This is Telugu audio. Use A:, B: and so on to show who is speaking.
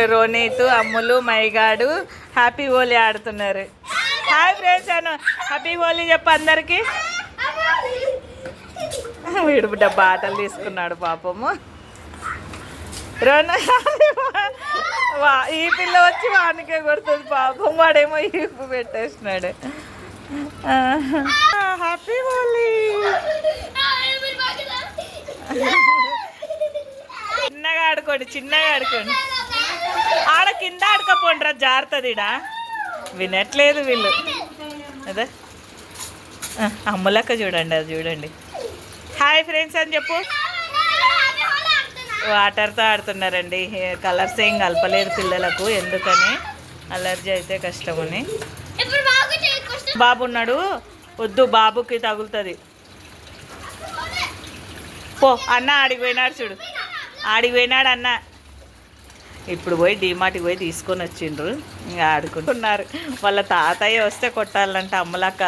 A: రోనీతు అమ్ములు మైగాడు హ్యాపీ హోలీ ఆడుతున్నారు. హాయ్ ఫ్రెండ్స్ అను హ్యాపీ హోలీ చెప్పు అందరికి. వీడు డబ్బా ఆటలు తీసుకున్నాడు పాపము. రోన ఈ పిల్ల వచ్చి వానికే కొడుతుంది పాపం. వాడేమో ఈపు పెట్టేసినాడు. హ్యాపీ హోలీ. చిన్నగా ఆడుకోండి, చిన్నగా ఆడుకోండి. ఆడ కింద ఆడుకోపోండ్రా, జారుతుందిడా. వినట్లేదు వీళ్ళు. అదే అమ్ములక్క చూడండి, అది చూడండి. హాయ్ ఫ్రెండ్స్ అని చెప్పు. వాటర్తో ఆడుతున్నారండి. కలర్స్ ఏం కలపలేదు పిల్లలకు, ఎందుకని అలర్జీ అయితే కష్టమని. బాబు ఉన్నాడు, వద్దు బాబుకి తగులుతుంది. పో అన్న ఆడికి పోయినాడు చూడు, ఆడికి పోయినాడు అన్న. ఇప్పుడు పోయి డీమార్ట్కి పోయి తీసుకొని వచ్చిండ్రు. ఇంకా ఆడుకుంటున్నారు. వాళ్ళ తాతయ్య వస్తే కొట్టాలంట అమ్మలక్క.